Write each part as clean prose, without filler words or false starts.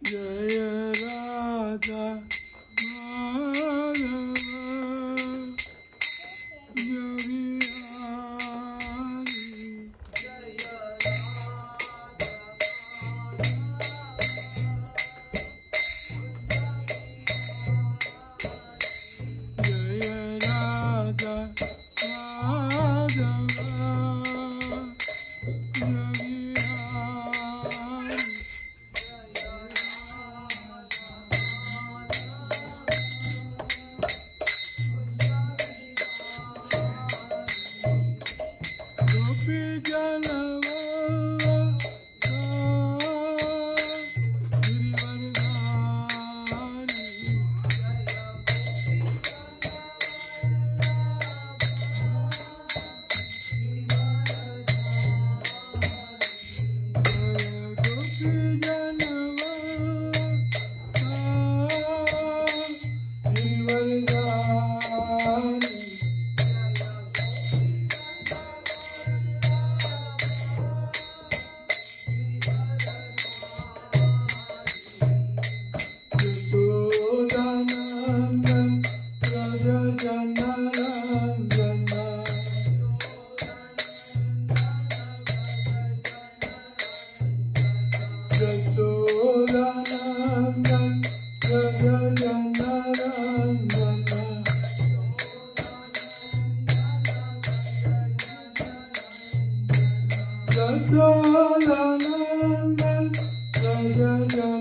Jaya Radha Madhava Jaya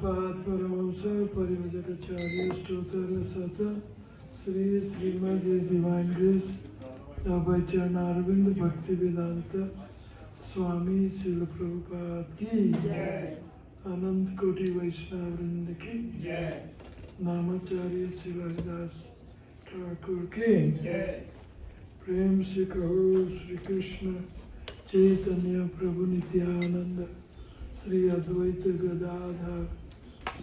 Prabhupada Paramahamsa Parivajakacarya Stotra Sata Sri Srimad His Divine Grace Abhay Charanarvind Bhakti Vedanta Swami Srila Prabhupada Ki Jai. Anant Koti Vaishnava Vrinda Ki Jai. Namacharya Srila Haridas Thakur Ki Jai. Prem Se Kaho Sri Krishna Chaitanya Prabhu Nityananda Sri Advaita Gadadhar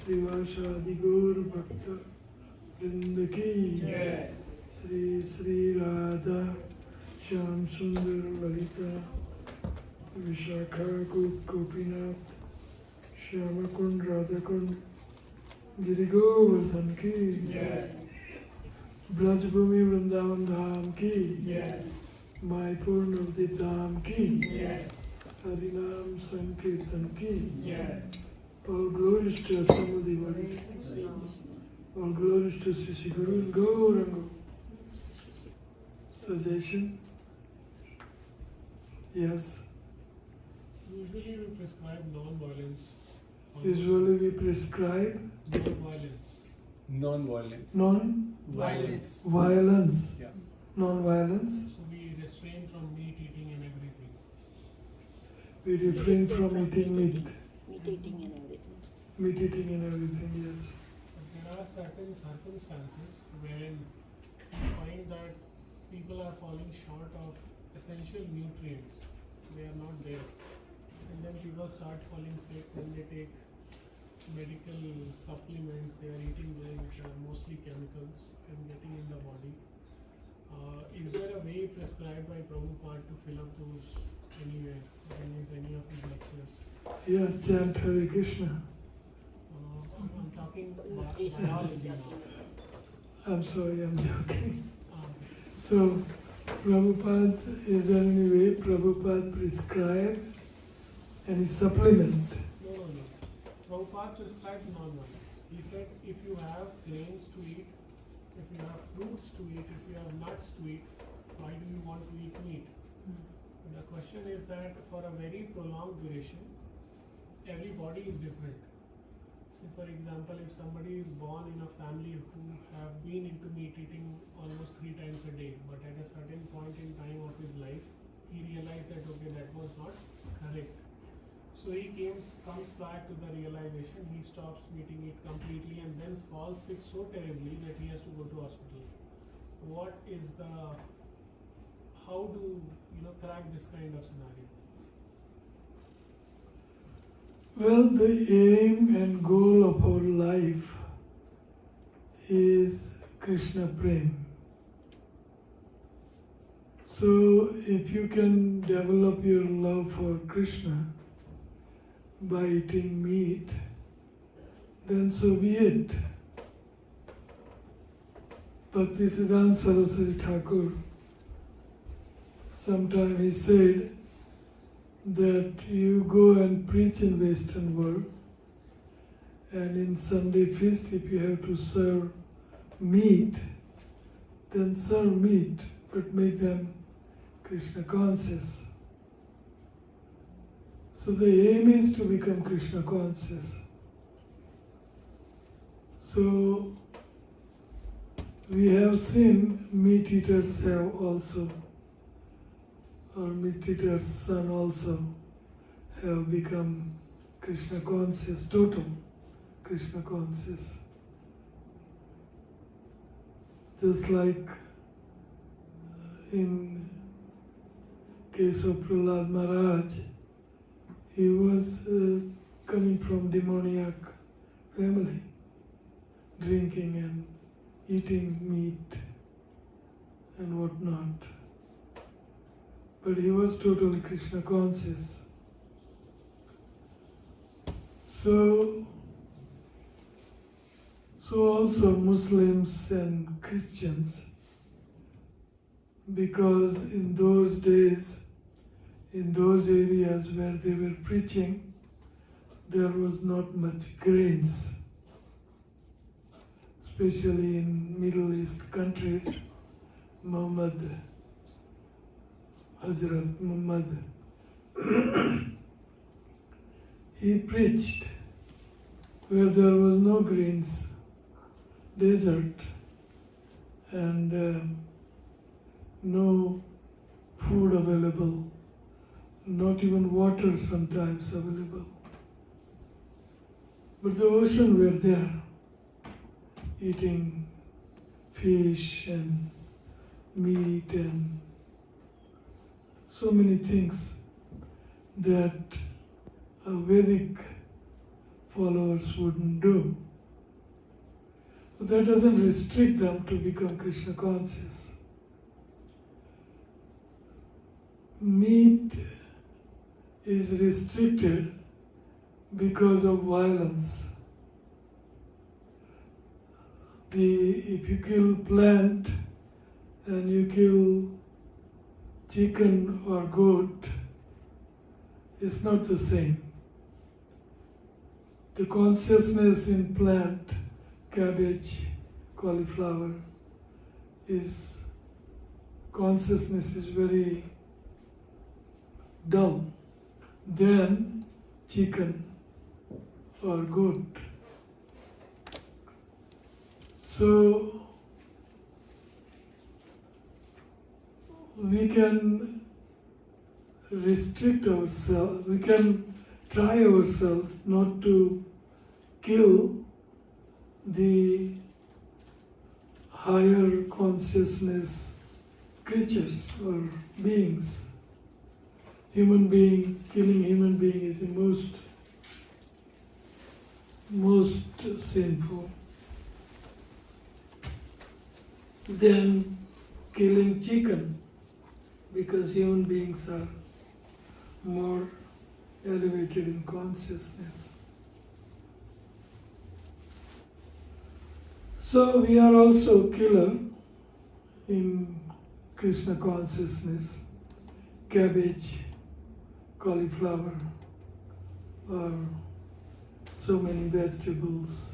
Srivasadi Gaur Bhakta Vrinda Ki Jai. Sri Sri Radha Shyam Sundar Lalita Vishakha Gopinath Shyama Kund Radha Kund Giri Govardhan Ki Jai. Brajbhumi Vrindavan Dham Ki Jai. Maipur Navadip Dham Ki Jai. Harinam Sankirtan Ki Jai. All glories to Asamadevadi. All glories to Sisi Guru and Gaurango. Suggestion? Yes. Usually we prescribe non-violence. Usually we prescribe Non-violence. Non-violent. non-violence. Violence. Yeah. Non-violence. So we restrain from meat eating and everything. We refrain from eating meat. Meat eating and everything. Meat eating and everything, yes. But there are certain circumstances wherein we find that people are falling short of essential nutrients. They are not there. And then people start falling sick when they take medical supplements. They are eating them which are mostly chemicals and getting in the body. Is there a way prescribed by Prabhupada to fill up those anywhere in any of his lectures? Yeah, chant Hare Krishna. I'm talking Krishna. biology now. I'm sorry, I'm joking. Um, So, Prabhupada, is there any way Prabhupada prescribed any supplement? No. Prabhupada prescribed non-violence. He said if you have grains to eat, if you have fruits to eat, if you have nuts to eat, why do you want to eat meat? And the question is that for a very prolonged duration, every body is different. So for example, if somebody is born in a family who have been into meat eating almost 3 times a day, but at a certain point in time of his life, he realized that okay, that was not correct. So he comes back to the realization, he stops eating it completely and then falls sick so terribly that he has to go to hospital. How do crack this kind of scenario? Well, the aim and goal of our life is Krishna Prem. So, if you can develop your love for Krishna by eating meat, then so be it. Bhaktisiddhanta Saraswati Thakur, sometime he said that you go and preach in Western world, and in Sunday feast, if you have to serve meat, then serve meat, but make them Krishna conscious. So the aim is to become Krishna conscious. So we have seen meat eaters have also, or meat eater's son also, have become Krishna conscious, total Krishna conscious. Just like in case of Prahlad Maharaj, he was coming from demoniac family, drinking and eating meat and whatnot. But he was totally Krishna conscious. So also Muslims and Christians, because in those days, in those areas where they were preaching, there was not much grains, especially in Middle East countries. Hazrat Muhammad, he preached where there was no greens, desert, and no food available, not even water sometimes available. But the ocean were there, eating fish and meat and so many things that Vedic followers wouldn't do. But that doesn't restrict them to become Krishna conscious. Meat is restricted because of violence. If you kill plant and you kill chicken or goat, it's not the same. The consciousness in plant, cabbage, cauliflower, consciousness is very dull than chicken or goat. So we can restrict ourselves, we can try ourselves not to kill the higher consciousness creatures or beings. Killing human being is the most sinful. Then killing chicken, because human beings are more elevated in consciousness. So we are also killer in Krishna consciousness, cabbage, cauliflower, or so many vegetables.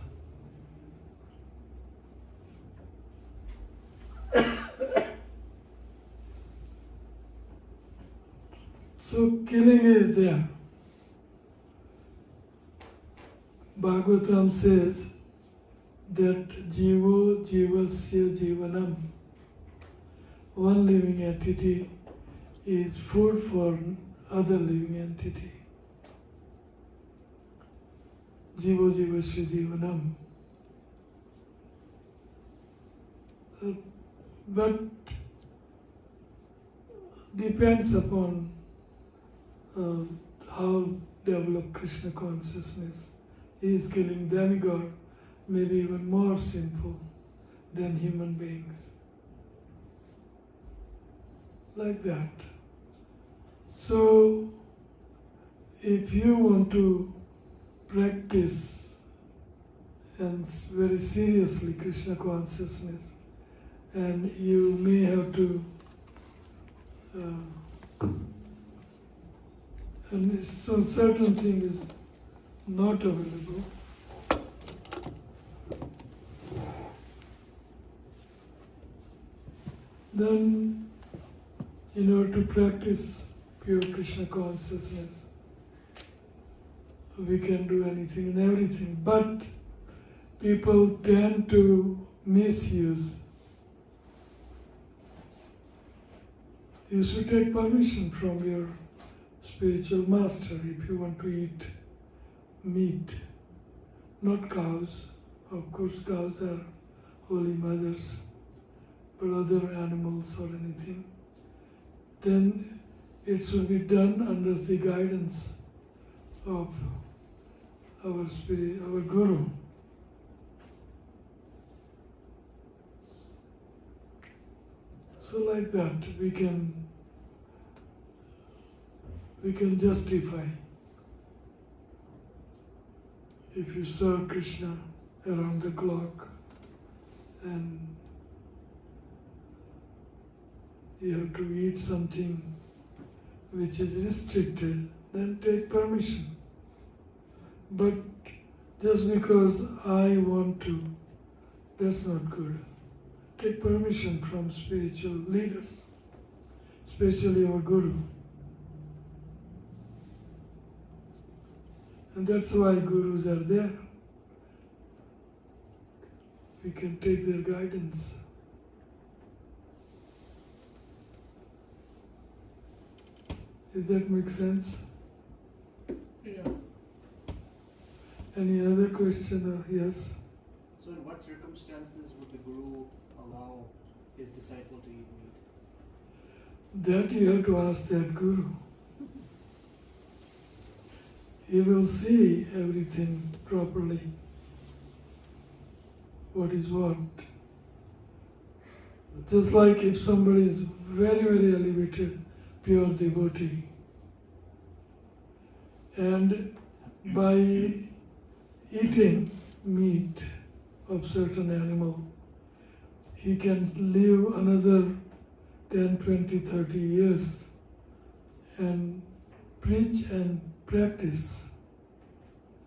So killing is there. Bhagavatam says that jivo jivasya jivanam, one living entity is food for other living entity. Jivo jivasya jivanam. But depends upon how developed Krishna consciousness. He is killing demigod, maybe even more sinful than human beings. Like that. So, if you want to practice and very seriously Krishna consciousness, and you may have to and so certain thing is not available. Then, in order to practice pure Krishna consciousness, we can do anything and everything, but people tend to misuse. You should take permission from your spiritual master if you want to eat meat, not cows. Of course, cows are holy mothers, but other animals or anything. Then it should be done under the guidance of our spirit, our guru. So like that, we can justify. If you serve Krishna around the clock and you have to eat something which is restricted, then take permission. But just because I want to, that's not good. Take permission from spiritual leaders, especially our Guru. And that's why gurus are there. we can take their guidance. Does that make sense? Yeah. Any other question or yes? So in what circumstances would the Guru allow his disciple to eat meat? That you have to ask that Guru. He will see everything properly. What is what. Just like if somebody is very, very elevated, pure devotee, and by eating meat of certain animal, he can live another 10, 20, 30 years and preach and practice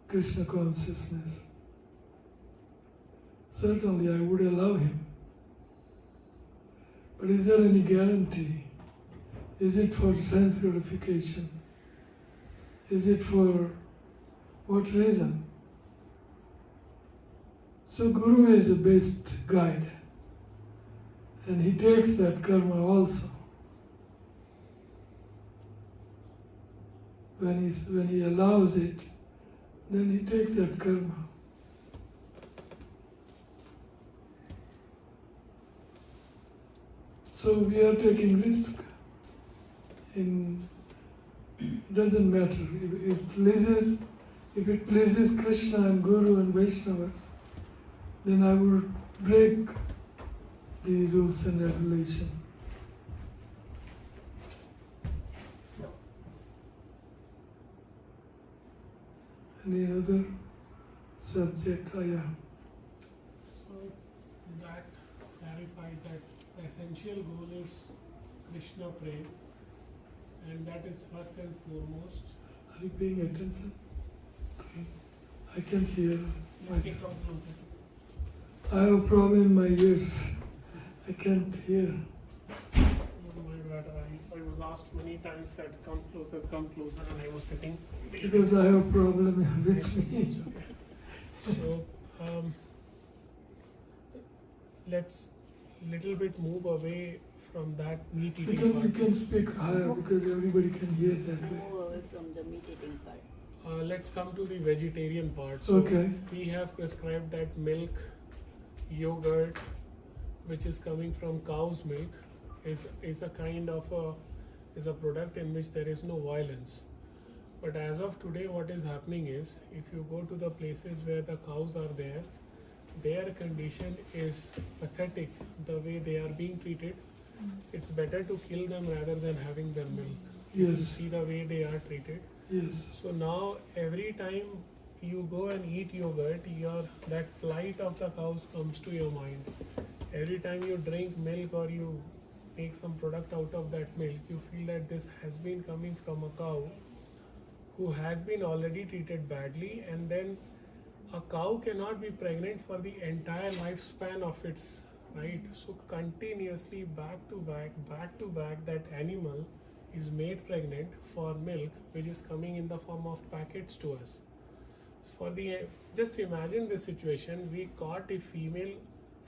Krishna consciousness. Certainly I would allow him. But is there any guarantee? Is it for sense gratification? Is it for what reason? So Guru is the best guide. And he takes that karma also. When he allows it, then he takes that karma. So we are taking risk. Doesn't matter if it pleases Krishna and Guru and Vaishnavas, then I would break the rules and regulation. Any other subject? Yeah. So that clarified that the essential goal is Krishna prem, and that is first and foremost. Are you paying attention? I can hear. You can come closer. I have a problem in my ears. I can't hear. Oh my God, I was asked many times that come closer, and I was sitting. Because I have a problem with me. It's okay. So let's little bit move away from that meat You eating can part. speak higher because everybody can hear that way. Move away from the meat eating part. Let's come to the vegetarian part. So Okay. we have prescribed that milk, yogurt, which is coming from cow's milk, is a kind of a product in which there is no violence. But as of today, what is happening is, if you go to the places where the cows are there, their condition is pathetic. The way they are being treated, it's better to kill them rather than having their milk. You Yes. see the way they are treated. Yes. So now every time you go and eat yogurt, that plight of the cows comes to your mind. Every time you drink milk or you make some product out of that milk, you feel that this has been coming from a cow who has been already treated badly, and then a cow cannot be pregnant for the entire lifespan of its right. So continuously back to back, that animal is made pregnant for milk, which is coming in the form of packets to us. Just imagine this situation: we caught a female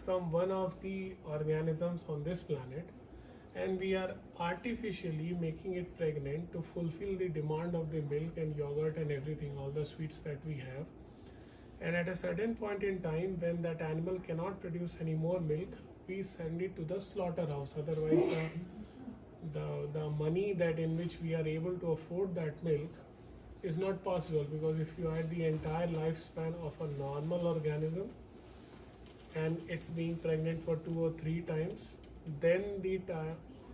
from one of the organisms on this planet, and we are artificially making it pregnant to fulfill the demand of the milk and yogurt and everything, all the sweets that we have. And at a certain point in time, when that animal cannot produce any more milk, we send it to the slaughterhouse. Otherwise, the money that in which we are able to afford that milk is not possible, because if you add the entire lifespan of a normal organism and it's being pregnant for 2 or 3 times, then the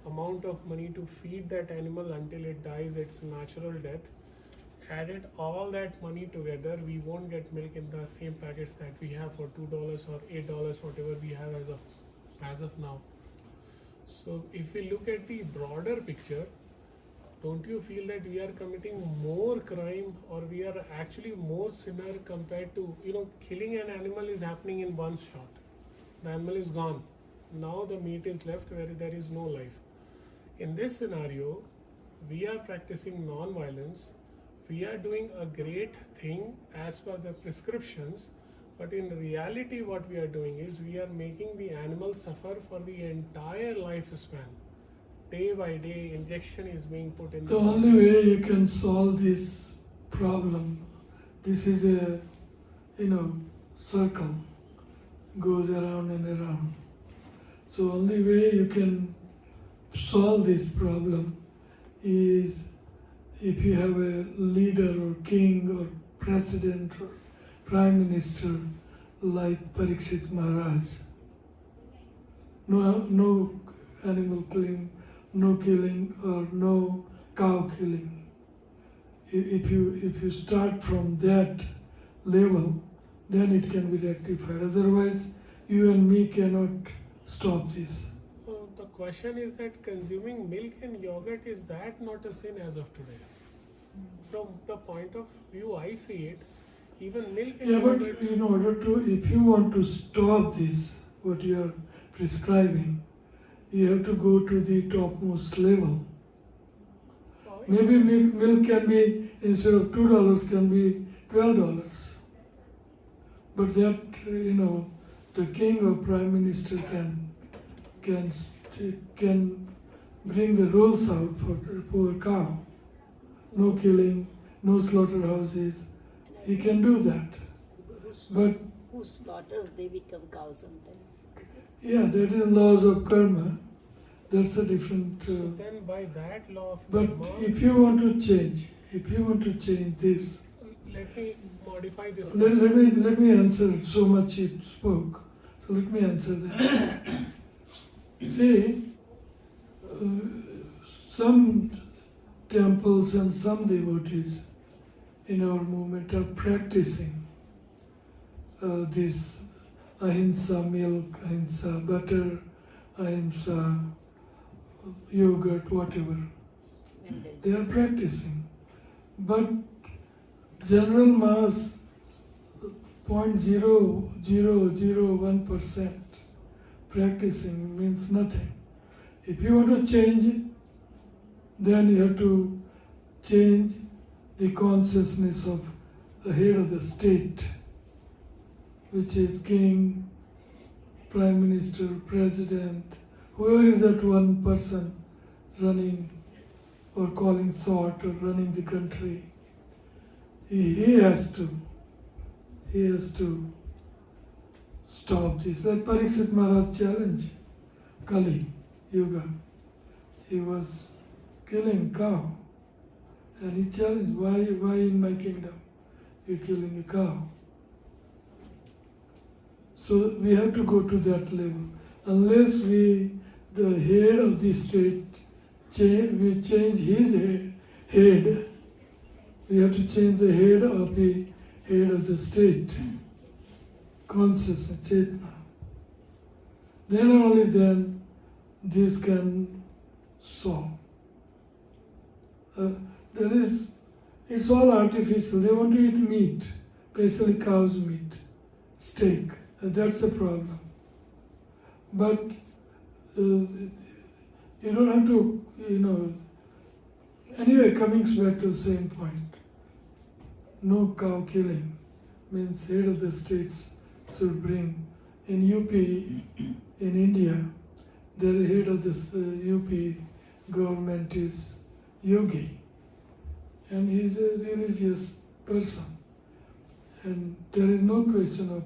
amount of money to feed that animal until it dies its natural death, added all that money together, we won't get milk in the same packets that we have for $2 or $8, whatever we have as of now. So if we look at the broader picture, don't you feel that we are committing more crime, or we are actually more sinner compared to, killing an animal is happening in one shot. The animal is gone. Now the meat is left where there is no life. In this scenario, we are practicing non-violence. We are doing a great thing as per the prescriptions, But in reality, what we are doing is we are making the animal suffer for the entire lifespan. Day by day, injection is being put in The body. only way you can solve this problem, this is a, circle, goes around and around. So only way you can solve this problem is if you have a leader or king or president or prime minister like Parikshit Maharaj. No animal killing, no killing or no cow killing. If you start from that level, then it can be rectified. Otherwise, you and me cannot stop this. So the question is that consuming milk and yogurt, is that not a sin as of today? From the point of view I see it, even milk and Yeah, but yogurt. in order to, if you want to stop this, what you are prescribing, you have to go to the topmost level. Maybe milk can be, instead of $2, can be $12. But that, the king or prime minister can bring the rules out for the poor cow. No killing, no slaughterhouses. He can do that. But Who slaughters, they become cows sometimes. yeah, that is laws of karma. That's a different. So then, by that law of But karma, if you want to change this, let me modify this. let me answer. So much you spoke, so let me answer that. See, some temples and some devotees in our movement are practicing this ahimsa milk, ahimsa butter, ahimsa yogurt, whatever. When there is They are practicing. But general mass, 0.0001% practicing means nothing. If you want to change it, then you have to change the consciousness of the head of the state, which is king, prime minister, president, whoever is that one person running or calling shot or running the country. He has to stop this. Like Parikshit Maharaj challenge, Kali Yuga. He was killing cow. And he challenged, why in my kingdom you're killing a cow? So we have to go to that level. Unless the head of the state, we change his head, we have to change the head of the state, consciousness, Chetna. Then only then this can solve. It's all artificial. They want to eat meat, especially cow's meat, steak. That's a problem. But you don't have to, Anyway, coming back to the same point. No cow killing means head of the states should bring. In UP, in India, the head of this UP government is yogi. And he is a religious person. And there is no question of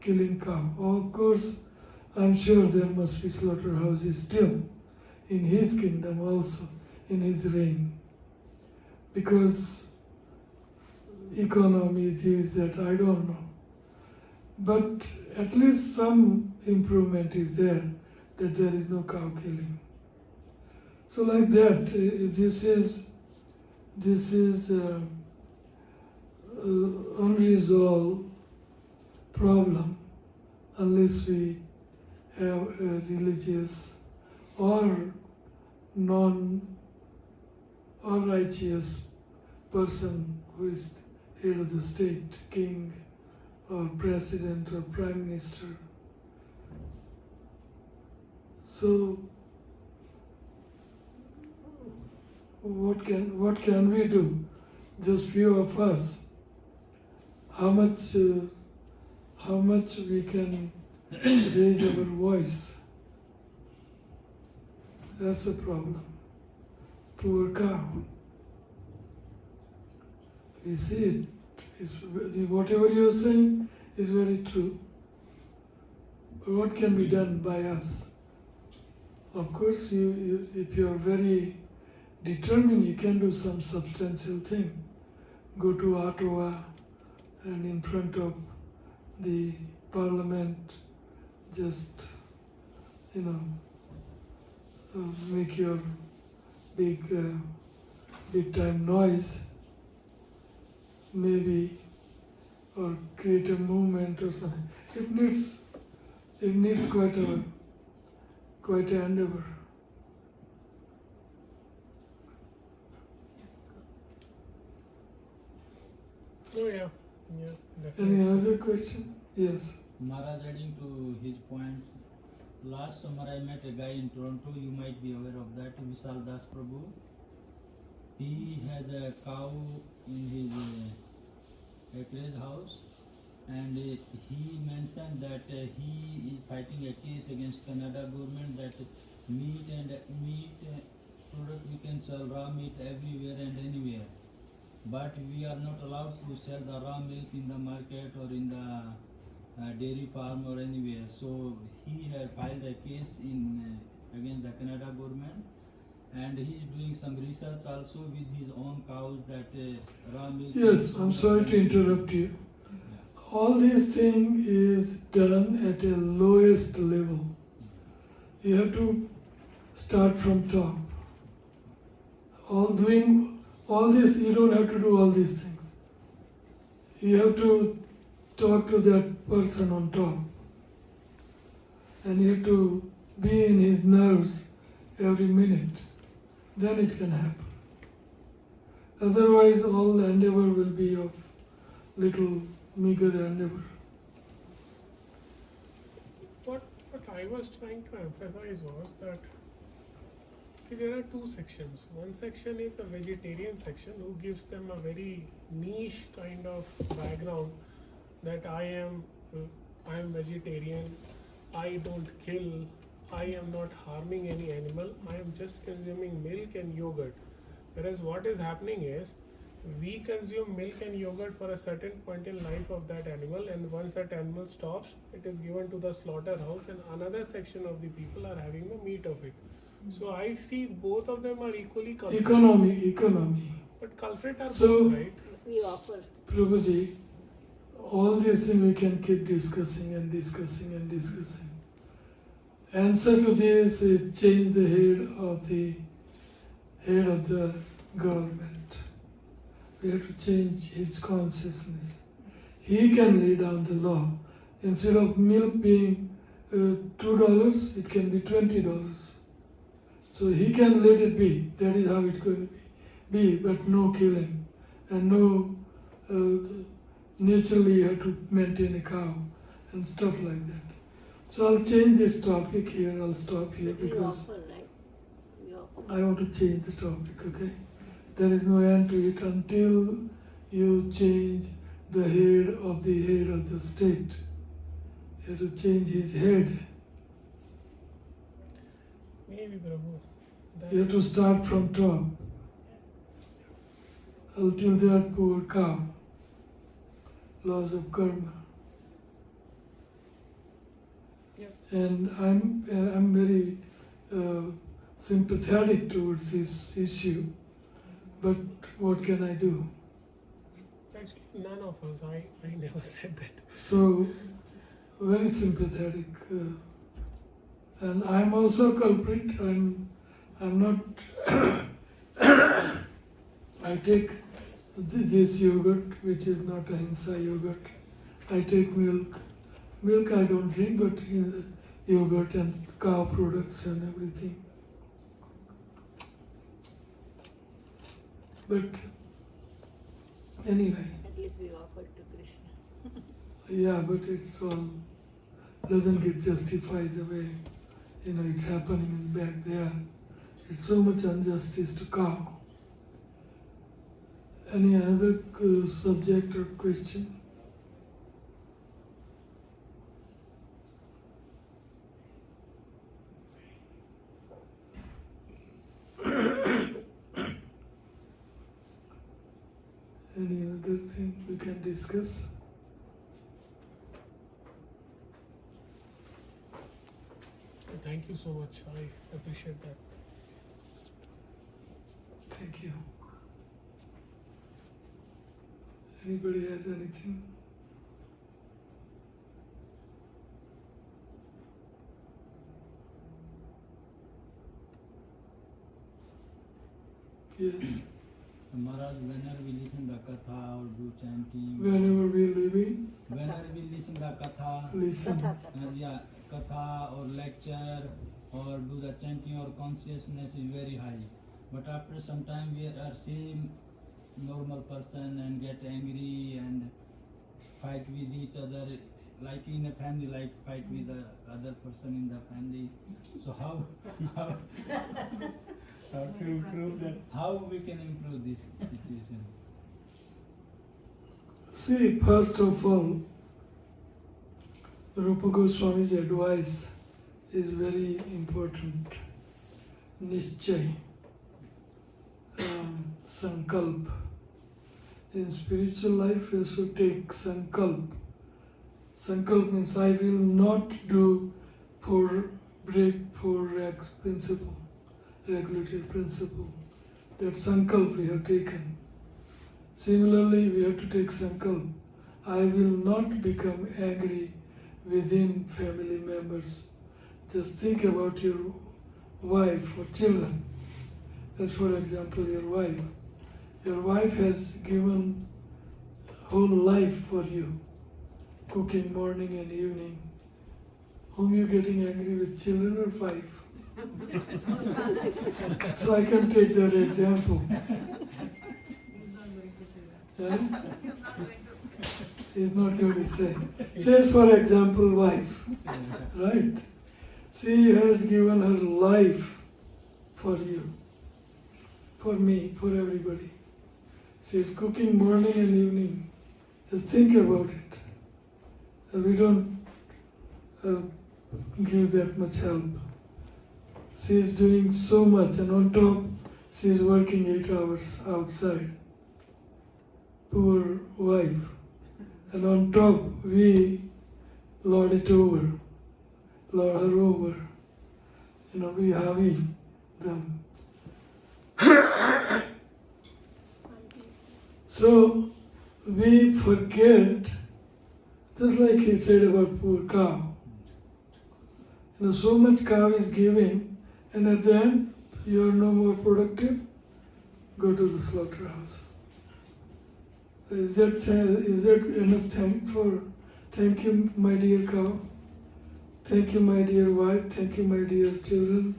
killing cow. Of course, I'm sure there must be slaughterhouses still in his kingdom also, in his reign. Because economy, this, that, I don't know. But at least some improvement is there, that there is no cow killing. So like that, this is unresolved problem unless we have a religious or righteous person who is head of the state, king or president or prime minister. So what can we do? Just few of us. How how much we can raise our voice. That's the problem. Poor cow. We see it. Whatever you're saying is very true. But what can be done by us? Of course, if you are very determined, you can do some substantial thing. Go to Ottawa and in front of the parliament, just, make your big time noise, maybe, or create a movement or something. It needs quite an endeavor. Oh yeah, Any definitely. other question? Yes. Maharaj, adding to his point, last summer I met a guy in Toronto, you might be aware of that, Vishal Das Prabhu. He had a cow in his acreage house, and he mentioned that he is fighting a case against Canada government that meat product we can sell raw meat everywhere and anywhere, but we are not allowed to sell the raw milk in the market or in the dairy farm or anywhere. So he had filed a case against the Canada government, and he is doing some research also with his own cows that raw milk. Yes, I'm sorry to interrupt you. All these things is done at a lowest level. You have to start from top. Doing all this, you don't have to do all these things. You have to talk to that person on top. And you have to be in his nerves every minute. Then it can happen. Otherwise, all the endeavor will be of little meager endeavor. What I was trying to emphasize was that, see, there are two sections. One section is a vegetarian section who gives them a very niche kind of background that I am vegetarian, I don't kill, I am not harming any animal, I am just consuming milk and yogurt. Whereas what is happening is, we consume milk and yogurt for a certain point in life of that animal, and once that animal stops, it is given to the slaughterhouse, and another section of the people are having the meat of it. So I see both of them are equally culprit. Economy. But culprit are So- both, right? We offer. Prabhuji, all these things we can keep discussing and discussing and discussing. Answer to this is change the head of the government. We have to change his consciousness. He can lay down the law. Instead of milk being $2, it can be $20. So he can let it be. That is how it's going to be. But no killing and no. Naturally, you have to maintain a cow and stuff like that. So I'll change this topic here. I'll stop here We because offer, right? We offer. I want to change the topic, okay? There is no end to it until you change the head of the state. You have to change his head. Maybe, Prabhu. You have to start from top. Until that poor cow. Laws of karma. Yes. And I'm very sympathetic towards this issue. But what can I do? Actually, none of us. I never said that. So, very sympathetic. And I'm also a culprit. I'm not. I take this yogurt, which is not ahimsa yogurt. I take milk. Milk I don't drink, but yogurt and cow products and everything. But anyway. At least we offer to Krishna. Yeah, but it's all doesn't get justified the way it's happening back there. It's so much injustice to cow. Any other subject or question? can discuss. Thank you so much. I appreciate that. Thank you. Anybody has anything? Yes. Maharaj, whenever we listen the katha or do chanting, Whenever we living, whenever we listen the katha, listen. yeah, katha or lecture or do the chanting, our consciousness is very high. But after some time we are same normal person and get angry and fight with each other, like in a family, like fight with the other person in the family. So how to improve that? How we can improve this situation? See, first of all, Rupa Goswami's advice is very important. Nischay, sankalp. In spiritual life, you should take sankalp. Sankalp means I will not do break for principle, regulated principle. That sankalp we have taken. Similarly, we have to take sankalp. I will not become angry within family members. Just think about your wife or children. As for example, your wife. Your wife has given whole life for you, cooking morning and evening. Whom you getting angry with, children or wife? So I can take that example. Yeah? He's not going to say. Says for example, wife. Right? She has given her life for you, for me, for everybody. She is cooking morning and evening. Just think about it. We don't give that much help. She is doing so much, and on top, she is working 8 hours outside. Poor wife. And on top, we lord it over, lord her over. We harvey them. So we forget, just like he said about poor cow. So much cow is giving, and at the end, you are no more productive, go to the slaughterhouse. Is that enough thank you, my dear cow? Thank you, my dear wife. Thank you, my dear children.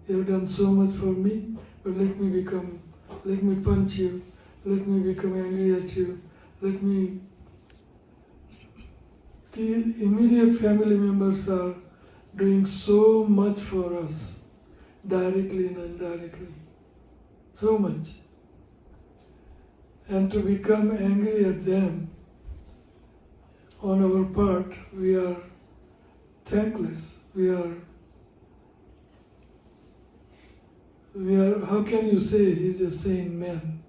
You have done so much for me, but let me punch you. Let me become angry at you. The immediate family members are doing so much for us, directly and indirectly. So much. And to become angry at them, on our part, we are thankless. We are, how can you say he's a sane man?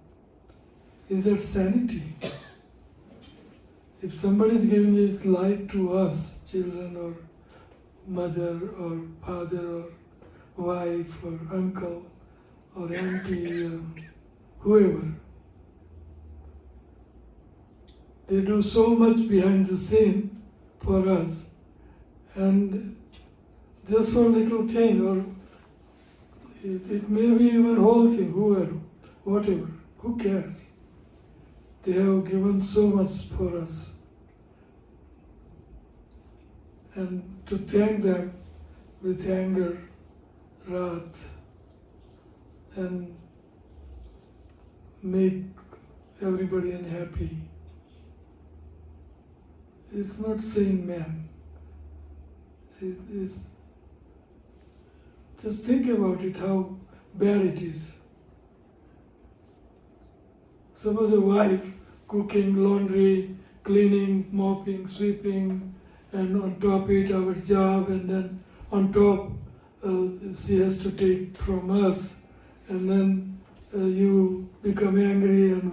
Is that sanity? If somebody is giving his life to us, children or mother or father or wife or uncle or auntie or whoever, they do so much behind the scene for us, and just for a little thing, or it may be even whole thing, whoever, whatever, who cares? They have given so much for us. And to thank them with anger, wrath, and make everybody unhappy, it's not sane man. Just think about it, how bad it is. Suppose a wife cooking, laundry, cleaning, mopping, sweeping, and on top 8 hours job, and then on top she has to take from us, and then you become angry and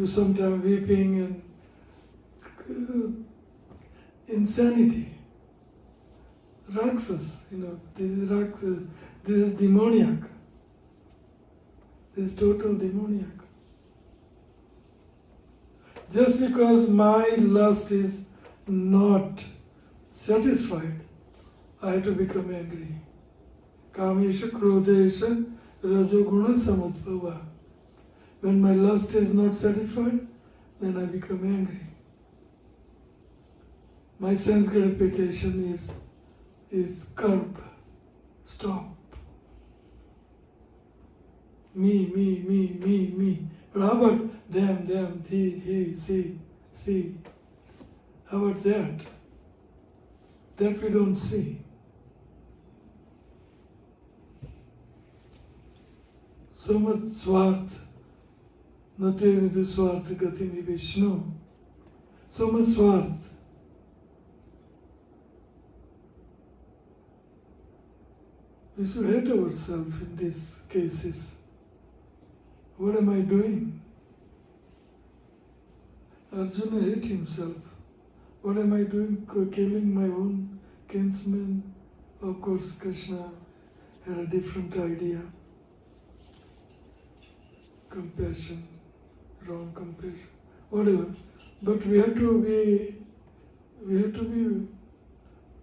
sometimes weeping and insanity. Raksas, this is Raksas, this is demoniac. This is total demoniac. Just because my lust is not satisfied, I have to become angry. Kamesha krodesha rajoguna samudbhava. When my lust is not satisfied, then I become angry. My sense gratification is curb. Stop. Me. But how about them, he, see? How about that? That we don't see. So much swarth. Nate vidu swarth gati mi Vishnu. So much swarth. We should hate ourselves in these cases. What am I doing? Arjuna hate himself. What am I doing? Killing my own kinsmen? Of course, Krishna had a different idea. Compassion, wrong compassion, whatever. But we have to be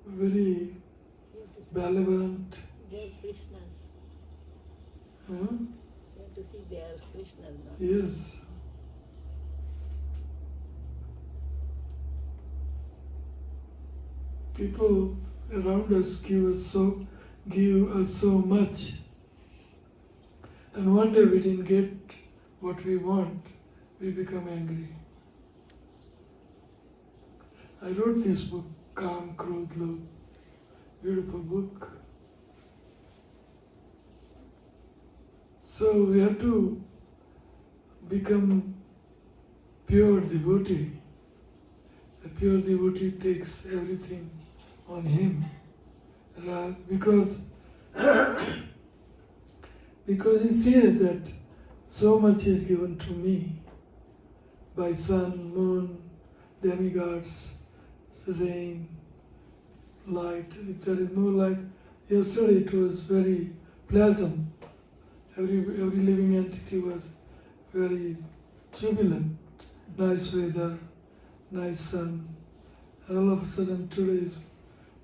very benevolent. They are Krishnas. Huh? You have to see they are Krishnas now. Yes. People around us give us so much, and one day we didn't get what we want, we become angry. I wrote this book, Kam, Krodh, Lobh, beautiful book. So we have to become pure devotee. A pure devotee takes everything on him, because he sees that so much is given to me by sun, moon, demigods, rain, light. If there is no light, yesterday it was very pleasant. Every living entity was very jubilant. Nice weather, nice sun. And all of a sudden today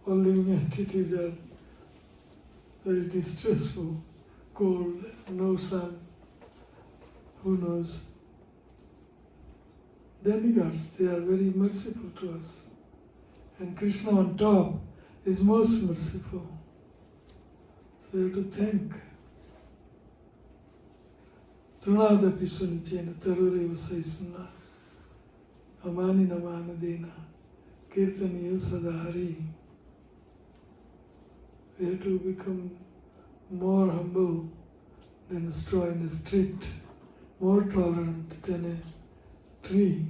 all living entities are very distressful, cold, no sun. Who knows? Demigods, they are very merciful to us. And Krishna on top is most merciful. So you have to thank. Trunadapi sunicena tarureva saisuna amani namanadena kirtaniya sadahari. We have to become more humble than a straw in a street, more tolerant than a tree.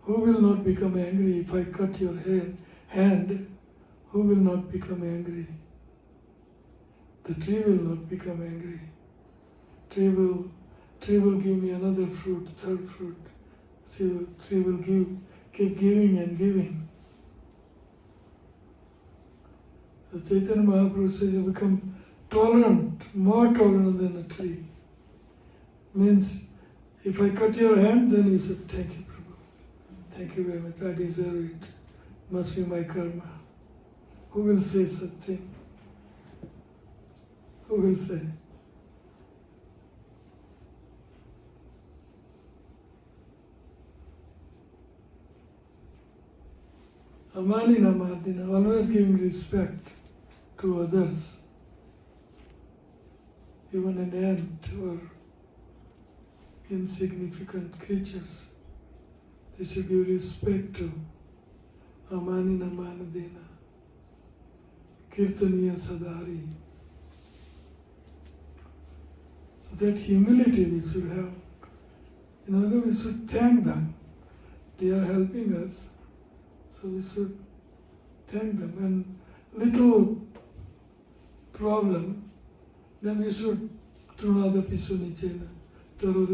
Who will not become angry if I cut your hand? Who will not become angry? The tree will not become angry. Tree will give me another fruit, third fruit. So tree will keep giving and giving. So Chaitanya Mahaprabhu says you become tolerant, more tolerant than a tree. Means if I cut your hand, then you said, thank you, Prabhu. Thank you very much. I deserve it. Must be my karma. Who will say such thing? Who will say? Amani namadina, always giving respect to others. Even an ant or insignificant creatures, they should give respect to. Amani namanadina, kirtaniya sadari. So that humility we should have. In other words, we should thank them. They are helping us. So we should thank them. And little problem, then we should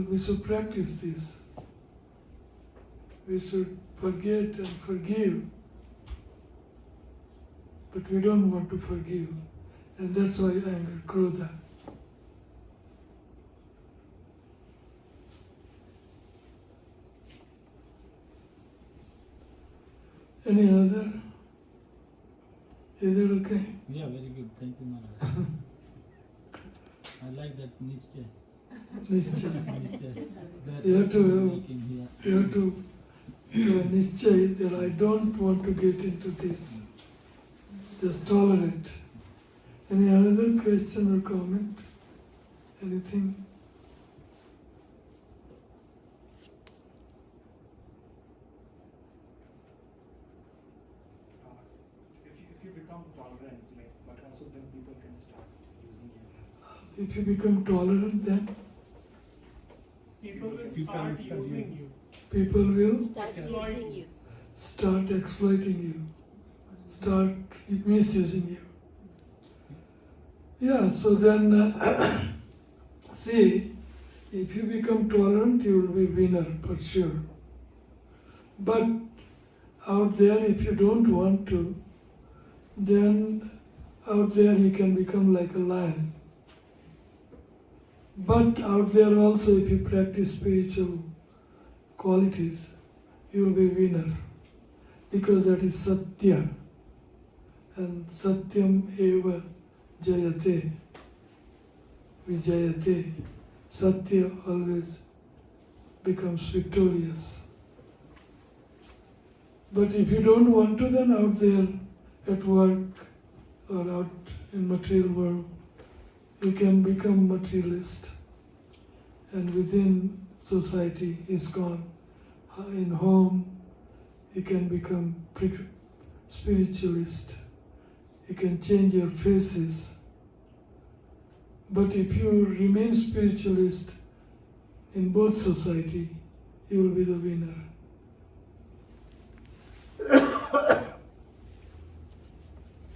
we should practice this. we should forget and forgive. But we don't want to forgive. And that's why anger, krodha. Any other? Is it okay? Yeah, very good. Thank you, Maharaj. I like that nischay. Nischay. Nischay. That You have to have- making here. You have to have a nischay that I don't want to get into this. Just tolerate. Any other question or comment? Anything? If you become tolerant, like, but also then people can start using it. If you become tolerant, then People will People start will start using using you. people will Start Exploit. using you. start exploiting you, start misusing you. Yeah, so then, see, if you become tolerant, you will be winner for sure. But out there, if you don't want to, then out there you can become like a lion. But out there also, if you practice spiritual qualities, you will be winner. Because that is Satya. And Satyam eva jayate. Vijayate. Satya always becomes victorious. But if you don't want to, then out there at work or out in material world, you can become materialist. And within society is gone. In home, you can become spiritualist. You can change your faces. But if you remain spiritualist in both society, you will be the winner.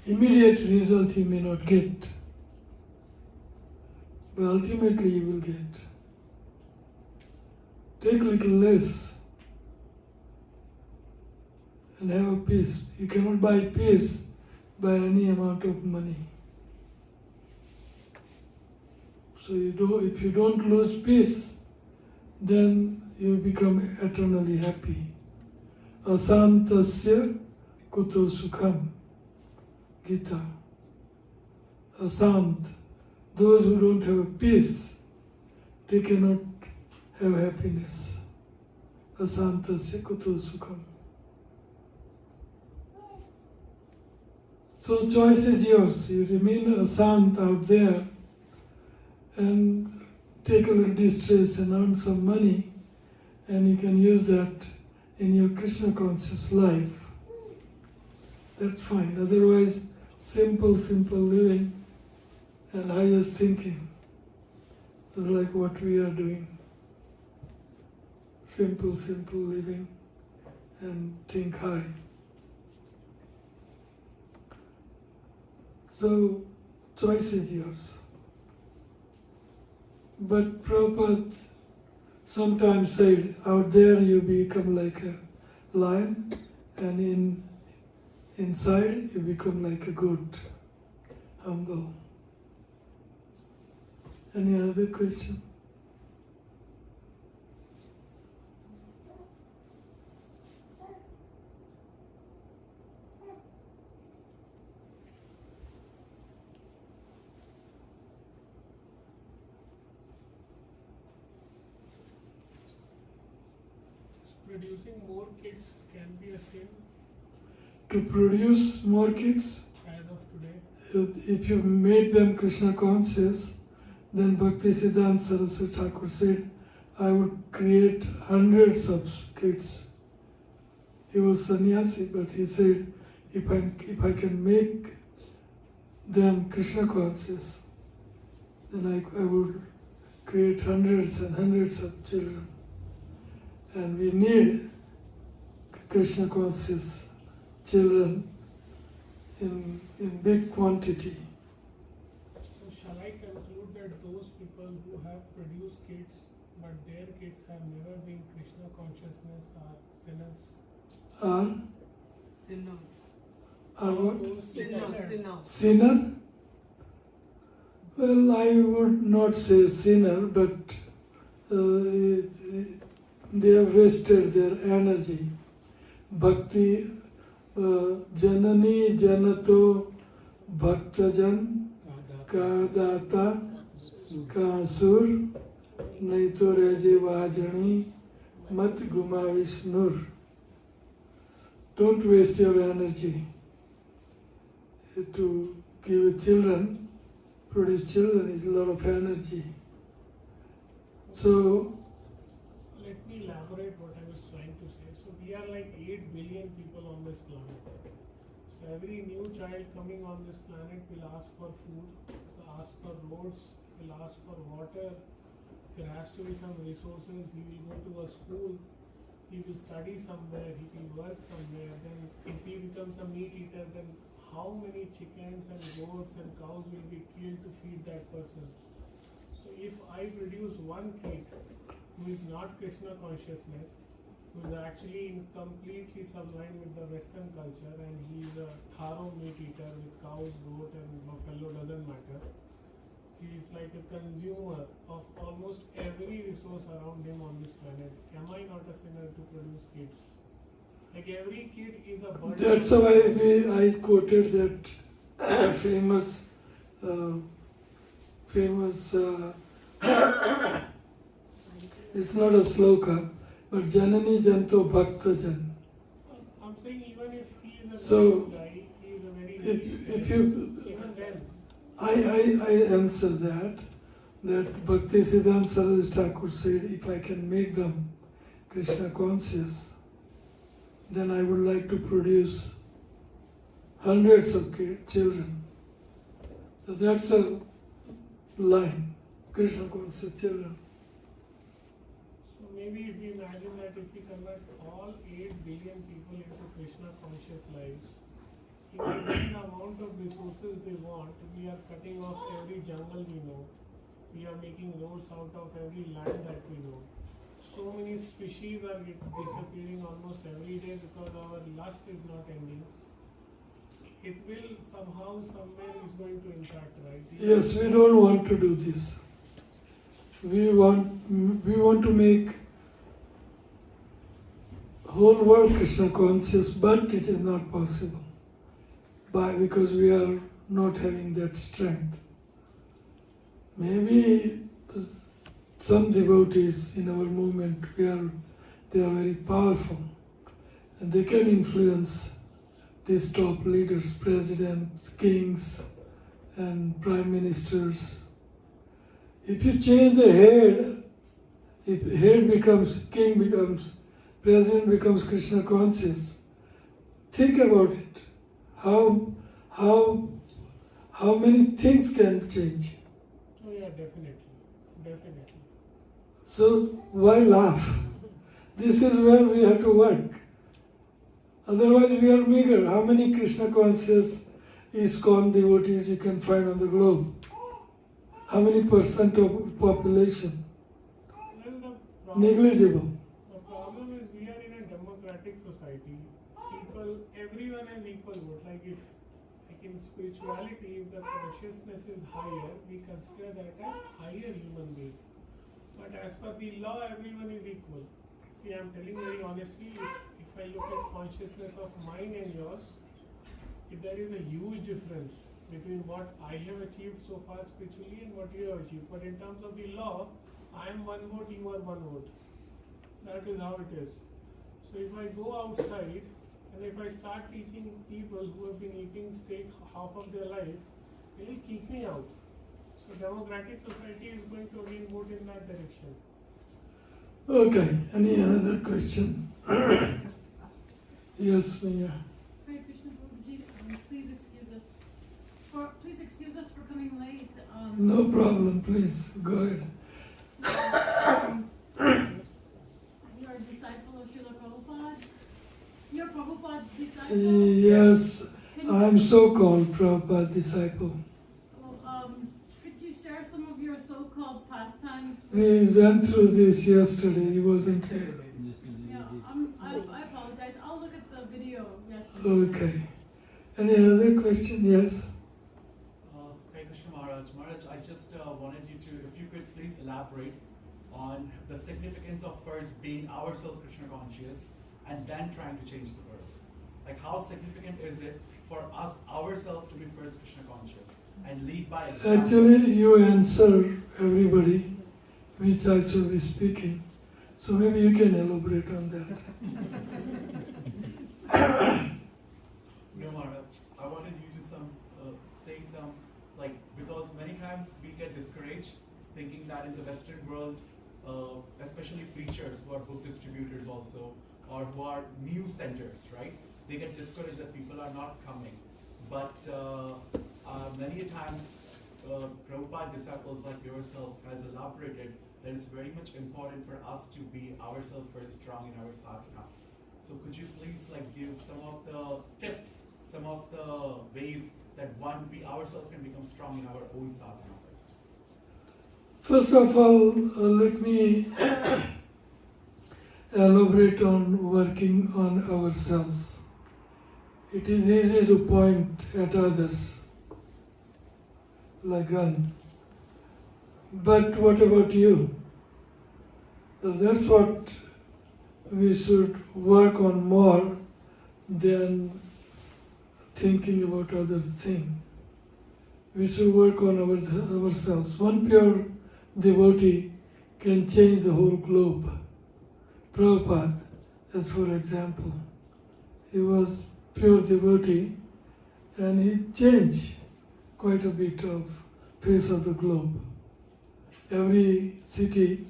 Immediate result you may not get, but ultimately you will get. Take little less and have a peace. You cannot buy peace by any amount of money. So if you don't lose peace, then you become eternally happy. Asantasya kuto sukham. Gita. Asant. Those who don't have a peace, they cannot have happiness. Asantasya kuto sukham. So choice is yours. You remain asant out there and take a little distress and earn some money, and you can use that in your Krishna conscious life. That's fine. Otherwise, simple living and highest thinking is like what we are doing. Simple living and think high. So, choice is yours. But Prabhupada sometimes said, out there you become like a lion, and inside you become like a goat, humble. Any other question? Producing more kids can be a sin To produce more kids, as of today. if you made them Krishna conscious, then Bhaktisiddhanta Saraswati Thakur said, I would create hundreds of kids. He was sannyasi, but he said, if I can make them Krishna conscious, then I would create hundreds and hundreds of children. And we need Krishna conscious children in big quantity. So shall I conclude that those people who have produced kids but their kids have never been Krishna consciousness are sinners. Are what? Sinners. Sinner? Well, I would not say sinner, but they have wasted their energy. Bhakti, janani janato bhaktajan ka data ka sur nahi to reje vajani mat gumavis nur. Don't waste your energy to give children, produce children is a lot of energy. So, Let me elaborate what I was trying to say. So we are like 8 billion people on this planet. So every new child coming on this planet will ask for food, will ask for roads, will ask for water. There has to be some resources. He will go to a school. He will study somewhere. He will work somewhere. Then if he becomes a meat eater, then how many chickens and goats and cows will be killed to feed that person? So if I produce one kid who is not Krishna consciousness, who is actually completely sublimed with the Western culture, and he is a thorough meat eater with cows, goat and buffalo, doesn't matter. He is like a consumer of almost every resource around him on this planet. Am I not a sinner to produce kids? Like every kid is a burden. that's why I quoted that famous it's not a sloka, but Janani Janto Bhakta Jan. I'm saying even if he is a So, nice guy, he is a very nice If guy, you, even then, I answer that Bhakti Siddhanta Saraswati Thakur said, if I can make them Krishna conscious, then I would like to produce hundreds of children. So that's a line, Krishna conscious children. so maybe if we imagine that if we convert all 8 billion people into Krishna conscious lives, given the amount of resources they want, we are cutting off every jungle we know. We are making roads out of every land that we know. So many species are disappearing almost every day because our lust is not ending. It will somehow, somewhere is going to impact, right? Yes, we don't want to do this. We want to make whole world Krishna conscious, but it is not possible. Because we are not having that strength. Maybe some devotees in our movement, they are very powerful, and they can influence these top leaders, presidents, kings, and prime ministers. If you change the head, if head becomes, king becomes, president becomes Krishna conscious, think about it. How many things can change? Oh yeah, definitely. So why laugh? This is where we have to work. Otherwise we are meager. How many Krishna conscious ISKCON devotees you can find on the globe? How many percent of population? Well, Negligible. the problem is we are in a democratic society. Everyone has equal vote. Like in spirituality, if the consciousness is higher, we consider that as higher human being. But as per the law, everyone is equal. See, I'm telling very honestly, if I look at consciousness of mine and yours, there is a huge difference between what I have achieved so far spiritually and what you have achieved. But in terms of the law, I am one vote, you are one vote. That is how it is. So if I go outside and if I start teaching people who have been eating steak half of their life, they will kick me out. So democratic society is going to again vote in that direction. Okay, any other question? Yes, Mia. Hare Krishna Prabhuji, please excuse us for coming late. No problem, please, go ahead. You're a disciple of Srila Prabhupada. You're Prabhupada's disciple. Yes, I'm so-called Prabhupada disciple. Could you share some of your so-called pastimes? We went through this yesterday, he wasn't here. Yeah, I Okay. Any other question? Yes. Hey Krishna Maharaj. Maharaj, I just wanted you to, if you could please elaborate on the significance of first being ourselves Krishna conscious and then trying to change the world. Like how significant is it for us ourselves to be first Krishna conscious and lead by example? Actually, you answer everybody, which I should be speaking. So maybe you can elaborate on that. No, Maharaj. I wanted you to say some, like, because many times we get discouraged thinking that in the Western world, especially preachers who are book distributors also, or who are news centers, right? They get discouraged that people are not coming. But many times, Prabhupada disciples like yourself has elaborated that it's very much important for us to be ourselves very strong in our sadhana. So could you please give some of the tips, some of the ways that we ourselves can become strong in our own sadhana first? First of all, let me elaborate on working on ourselves. It is easy to point at others like gun. But what about you? That's what we should work on more than thinking about other things. We should work on ourselves. One pure devotee can change the whole globe. Prabhupada, as for example, he was pure devotee and he changed quite a bit of face of the globe. Every city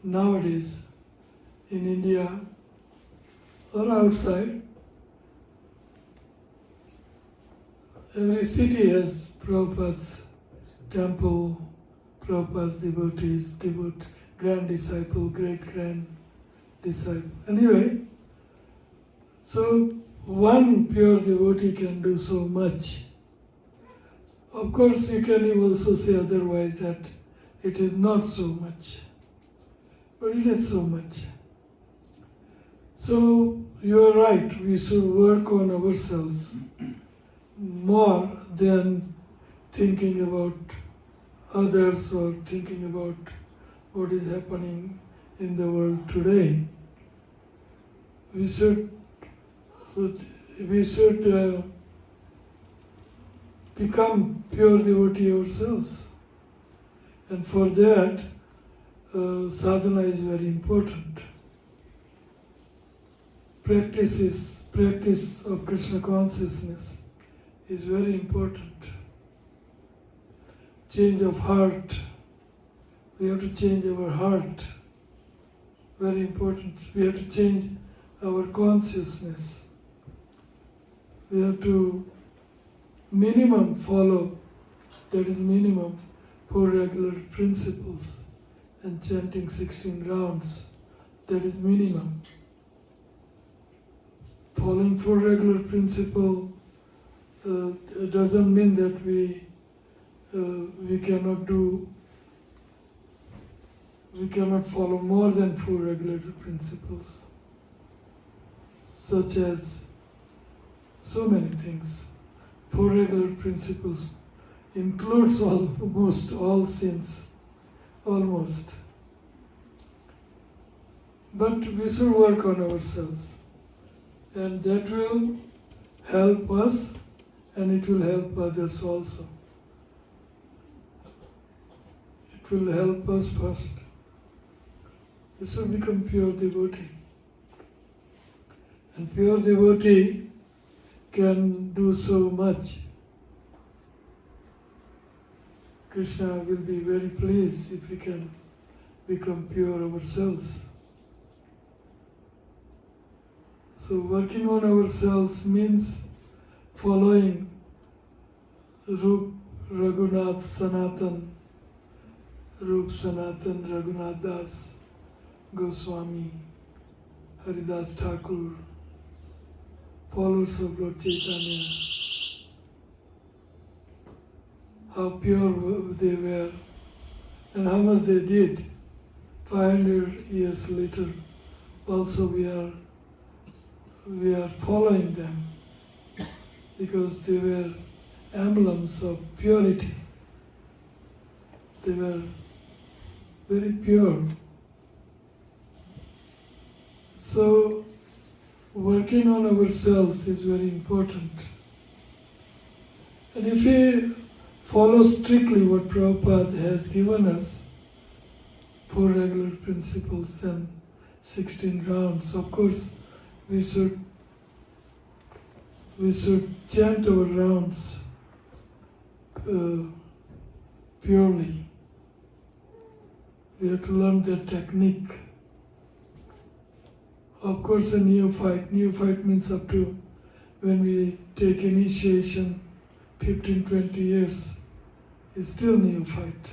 nowadays in India or outside, every city has Prabhupada's temple, Prabhupada's devotees, grand disciple, great-grand disciple. Anyway, so one pure devotee can do so much. Of course, you can also say otherwise that it is not so much, but it is so much. So you are right, we should work on ourselves more than thinking about others or thinking about what is happening in the world today. We should become pure devotee ourselves. And for that, sadhana is very important. Practice of Krishna consciousness is very important. Change of heart. We have to change our heart. Very important. We have to change our consciousness. We have to minimum follow, that is minimum, 4 regular principles and chanting 16 rounds. That is minimum. Following 4 regular principles doesn't mean that we cannot follow more than 4 regular principles, such as so many things. 4 regular principles includes almost all sins, almost. But we should work on ourselves, and that will help us and it will help others also. It will help us first. We should become pure devotee. And pure devotee can do so much. Krishna will be very pleased if we can become pure ourselves. So working on ourselves means following Rup Raghunath Sanatan, Rup Sanatan Raghunath Das, Goswami, Haridas Thakur, followers of Lord Chaitanya, how pure they were and how much they did. 500 years later, also we are following them because they were emblems of purity. They were very pure. So, working on ourselves is very important. And if we follow strictly what Prabhupada has given us, 4 regular principles and 16 rounds, of course, we should chant our rounds purely. We have to learn that technique. Of course, a neophyte means up to when we take initiation, 15-20 years, is still neophyte.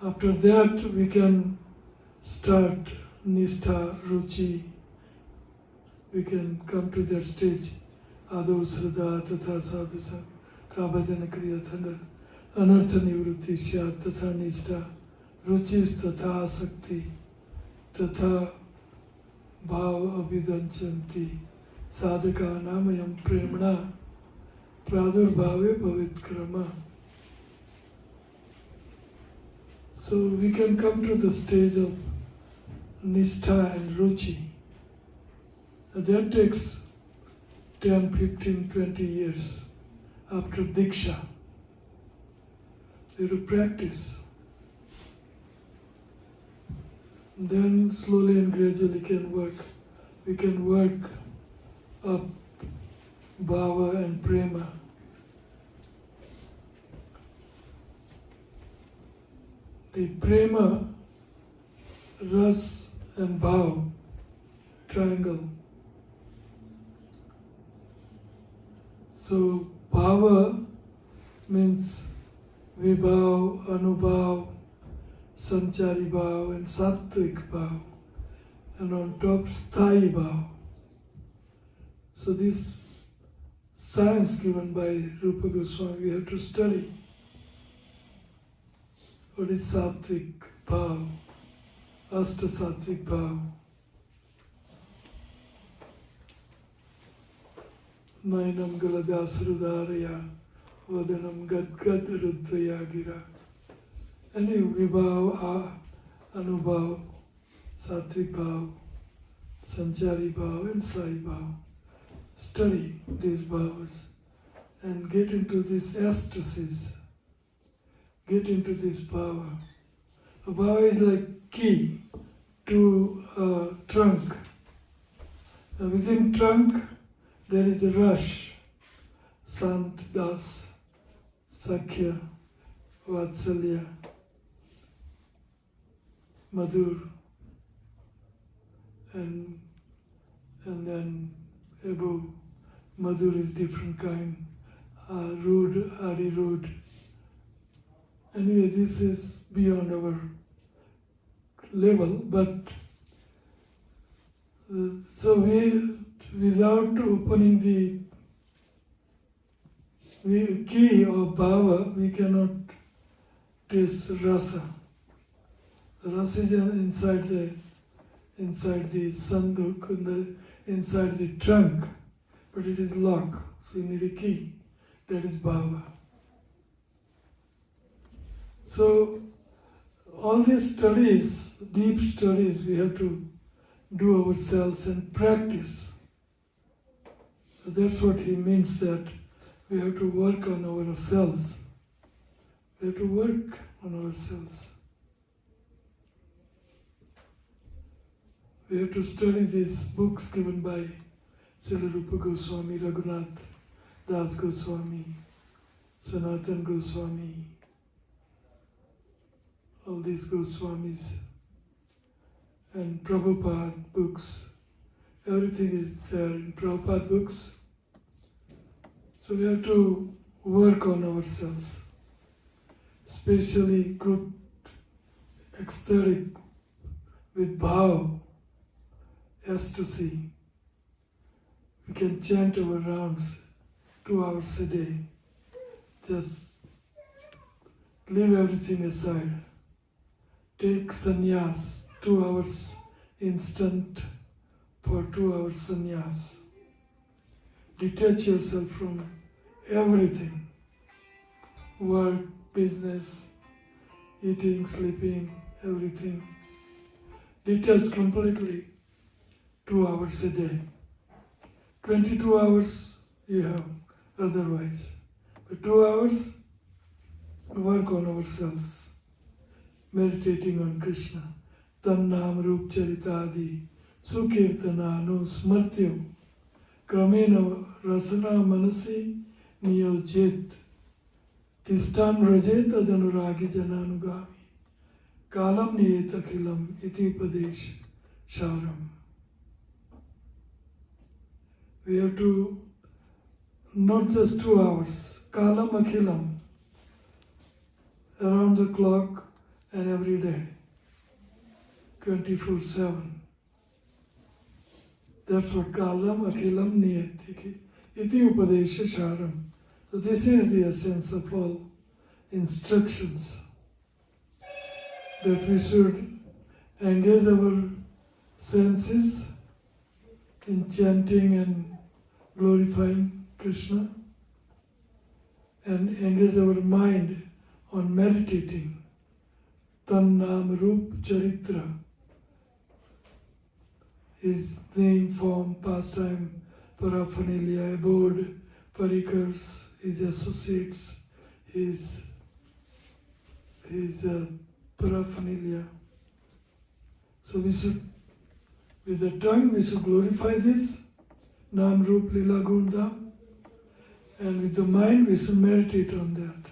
After that, we can start Nistha, Ruchi. We can come to that stage. Ado Sraddha, Tatha Sadhusa, Bhajana Kriya Thanda, Anartha Nivrutti Syat, Tatha Nistha, Ruchis Tatha Sakti, Tatha Bhava Abhidanchanti, Sadhaka Namayam Premna, Pradurbhave Bhavitkrama. So we can come to the stage of Nistha and Ruchi. That takes 10, 15, 20 years after Diksha. You have to practice. Then slowly and gradually we can work up Bhava and Prema. The Prema, Ras and Bhav, triangle. So Bhava means Vibhav, Anubhav, Sanchari Bhav and Sattvic Bhav, and on top Sthayi Bhav. So this science given by Rupa Goswami, we have to study. What is Sattvic Bhav? Ashta Sattvic Bhav. Nainam Galadasrudaraya, Vadanam Gadgad Rudraya Gira. Any Vibhav, Anubhav, Sattvic Bhav, Sanchari Bhav and Sai Bhav. Study these bhavas and get into this ecstasis. Get into this bhava. A bhava is like key to a trunk. Now within trunk there is a rush. Sant, Das, Sakhya, Vatsalya, Madhur, and then above Madhur is different kind, Rude, Adi Rude. Anyway, this is beyond our level, but so we, without opening the key of bhava, we cannot taste rasa. The rasa is inside the sanduk, inside the trunk, but it is locked, so you need a key. That is bhava. So all these studies, deep studies, we have to do ourselves and practice. So that's what he means, that we have to work on ourselves. We have to work on ourselves. We have to study these books given by Srila Rupa Goswami, Raghunath Das Goswami, Sanatan Goswami, all these Goswamis, and Prabhupada books. Everything is there in Prabhupada books. So we have to work on ourselves, especially good ecstatic with bhav, ecstasy. We can chant our rounds 2 hours a day. Just leave everything aside. Take sannyas, 2 hours instant for 2 hours sannyas. detach yourself from everything. Work, business, eating, sleeping, everything. Detach completely 2 hours a day. 22 hours you have otherwise. But 2 hours, work on ourselves, meditating on Krishna. Tam Nam Rup Charitadi Sukirtana No Smartyo Kramena Rasana Manasi Niyojit Tistan Rajet Adanuragi Jananugami Kalam Niyet Akhilam Iti Padesh Sharam. We have to not just 2 hours, Kalam Akhilam, around the clock and every day, 24/7. That's what Kalam Akhilam Niyati Iti Upadesha Sharam. So this is the essence of all instructions, that we should engage our senses in chanting and glorifying Krishna, and engage our mind on meditating. Tan Nam Rup Charitra, his name, form, pastime, paraphernalia, abode, parikars, his associates, his paraphernalia. So we should, with the tongue, we should glorify this, Nam Rup Lila Gunda, and with the mind, we should meditate on that.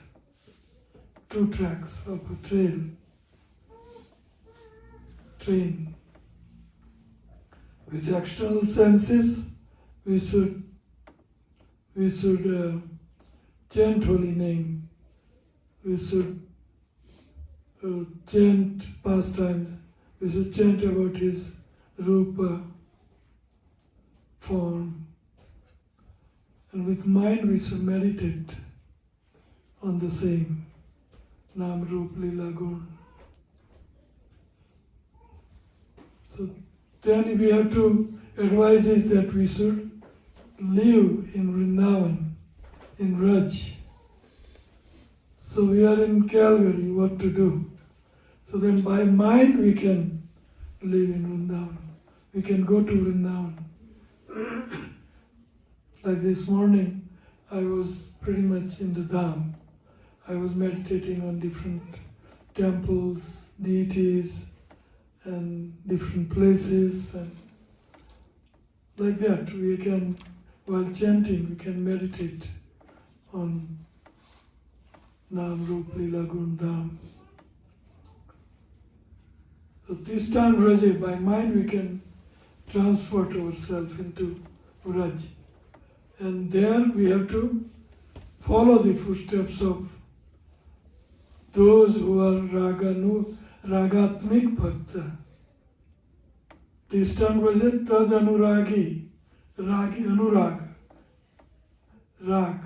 2 tracks of a train. With external senses, we should chant holy name. We should chant pastime. We should chant about his rupa, form. And with mind, we should meditate on the same Nam Rup Lila Gun. So then we have to advise is that we should live in Vrindavan, in Raj. So we are in Calgary, what to do? So then by mind we can live in Vrindavan. We can go to Vrindavan. Like this morning, I was pretty much in the Dham. I was meditating on different temples, deities, and different places, and like that we can, while chanting, we can meditate on Nam Rup Lila Gun Dham. So this time Raja, by mind we can transport ourselves into Raj. And there we have to follow the footsteps of those who are Ragatmik Bhakta. Tistan Raja Tad Anuragi, Anurag, Rag,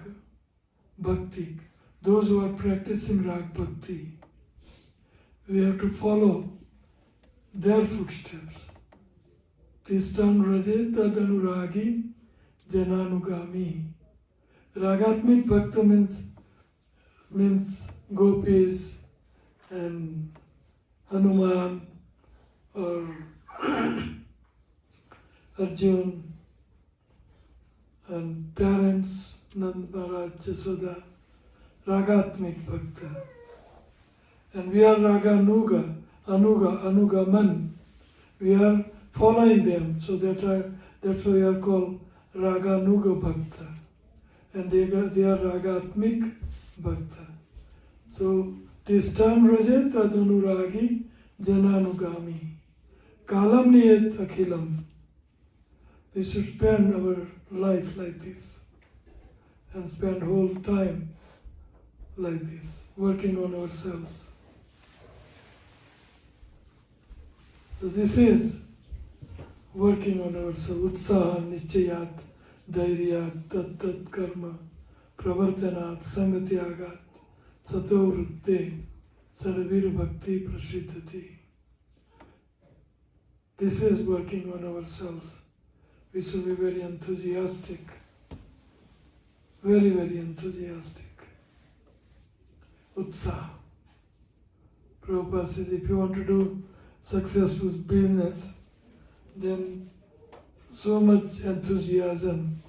Bhakti. Those who are practicing Rag Bhakti. We have to follow their footsteps. Tistan Raja Tad Anuragi, Jananugami. Ragatmik Bhakta means gopis and Hanuman or Arjun and parents, Nand Maharaj, Jasoda, Ragatmik Bhakta. And we are Raganuga, Anugaman. We are following them, so that's why we are called Raganuga Bhakta. And they are Ragatmik Bhakta. So, Tistan Raja Tadunuragi Jananugami. Kalam Niyet Akhilam. We should spend our life like this and spend whole time like this, working on ourselves. So this is working on ourselves. Utsaha Nischayat Dhairyat Tat Karma Pravartanat Sangatyagat Sato Vritte Sarvir Bhakti Prasiddhati. This is working on ourselves. We should be very enthusiastic very, very enthusiastic. Utsaha. Prabhupada says if you want to do successful business, then so much enthusiasm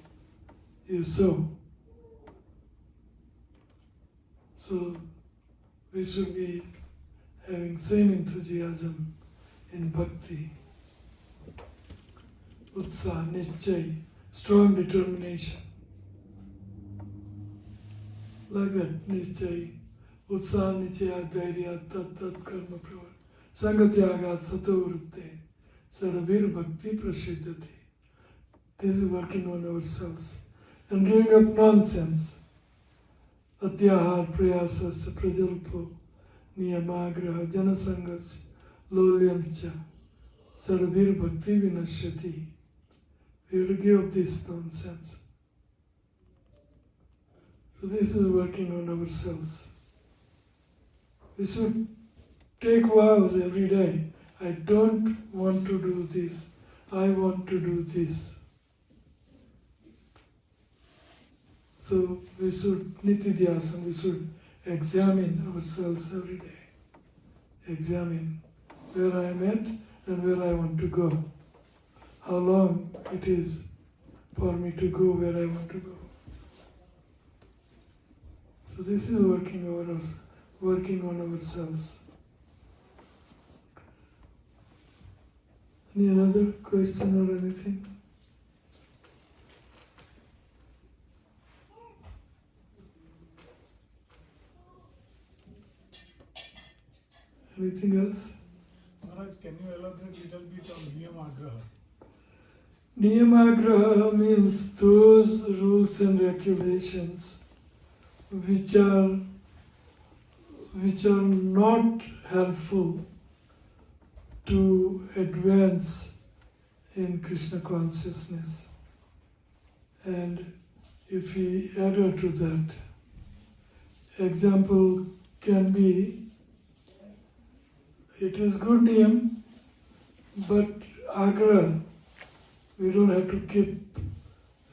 you sow. So we should be having same enthusiasm in bhakti. Utsaha, nischay, strong determination. Like that, nischay, utsaha, nichaya, dhairya, tat karma pravar, sangatyaga, sato vritte, sarabhir bhakti prasiddhati. This is working on ourselves and giving up nonsense. Atyahar prayasas prajalpo niyamagraha janasangas lolyamcha sarabhir bhakti vinashyati. We have to give up this nonsense. So this is working on ourselves. We should take vows every day. I don't want to do this. I want to do this. So we should, nitidhyasana, we should examine ourselves every day. Examine where I am at and where I want to go. How long it is for me to go where I want to go. So this is working on ourselves. Any another question or anything? Anything else? Maharaj, can you elaborate a little bit on Niyamagraha? Niyamagraha means those rules and regulations which are not helpful to advance in Krishna consciousness. And if we adhere to that, example can be, it is good niyam, but agra, we don't have to keep,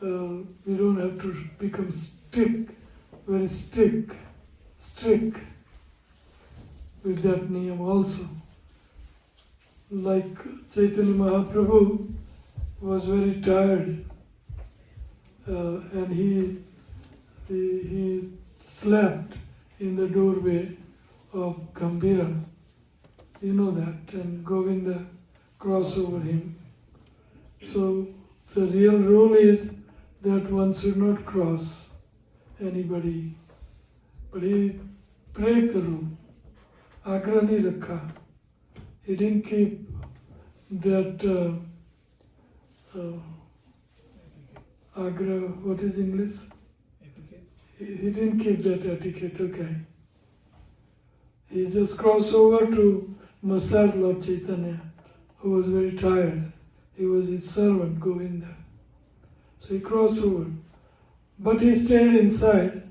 we don't have to become very strict with that niyam also. Like Chaitanya Mahaprabhu was very tired and he slept in the doorway of Gambhira. You know that, and Govinda crossed over him. So the real rule is that one should not cross anybody, but he break the rule. Agrani rakha. He didn't keep that agra. What is English? Etiquette. He didn't keep that etiquette. Okay. He just crossed over to massage Lord Chaitanya, who was very tired. He was his servant, Govinda. So he crossed over. But he stayed inside.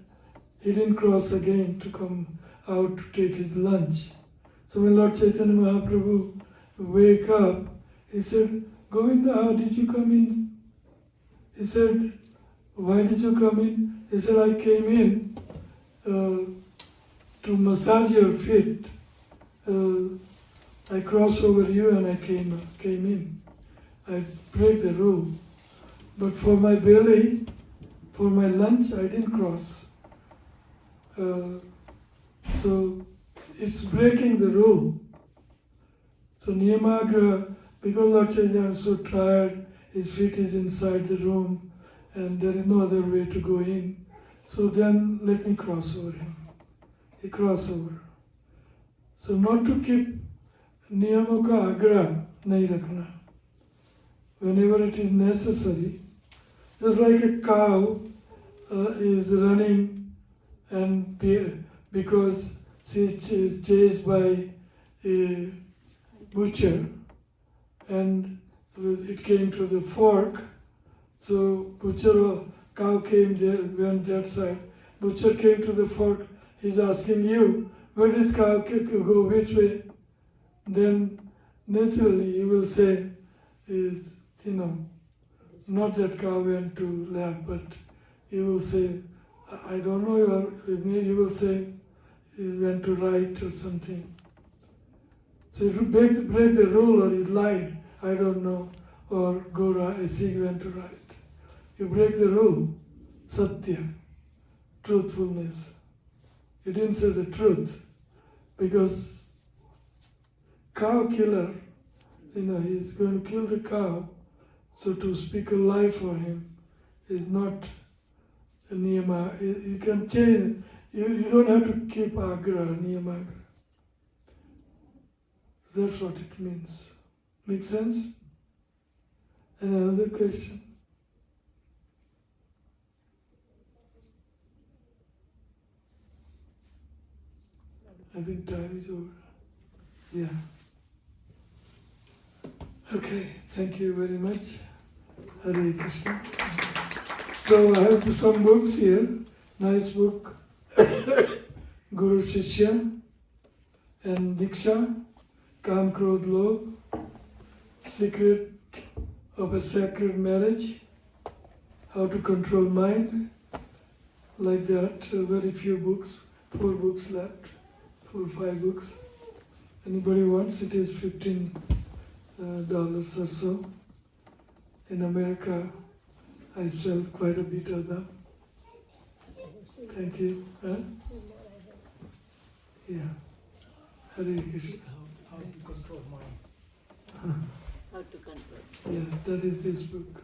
He didn't cross again to come out to take his lunch. So when Lord Chaitanya Mahaprabhu wake up, he said, Govinda, how did you come in? He said, why did you come in? He said, I came in to massage your feet. I crossed over you and I came in. I break the rule. But for my belly, for my lunch, I didn't cross. So it's breaking the rule. So Niyamagra, because Lord Chaitanya is so tired, his feet is inside the room and there is no other way to go in. So then let me cross over him. He crossed over. So not to keep niyamo ka agra nahi rakhna. Whenever it is necessary, just like a cow is running and because she is chased by a butcher and it came to the fork, so cow came there, went that side. Butcher came to the fork, he's asking you, where does cow go, which way? Then naturally you will say, not that cow went to left, but you will say I don't know, you will say you went to write or something. So if you break the rule or you lied, I don't know, or go right, see you went to write. You break the rule, satya, truthfulness. You didn't say the truth, because cow killer, he's going to kill the cow, so to speak a lie for him is not a niyama. You can change, you don't have to keep agra, niyamagra. That's what it means. Make sense? And another question? I think time is over. Yeah. Okay, thank you very much. Hare Krishna. So I have some books here. Nice book. Guru Shishya and Diksha, Kam Krodh Lobh, Secret of a Sacred Marriage, How to Control Mind. Like that, very few books, 4 books left, 4 or 5 books. Anybody wants, it is $15 or so. In America, I sell quite a bit of them. Thank you. Huh? Yeah. Hare Krishna. How to control mind. How to control. Yeah, that is this book.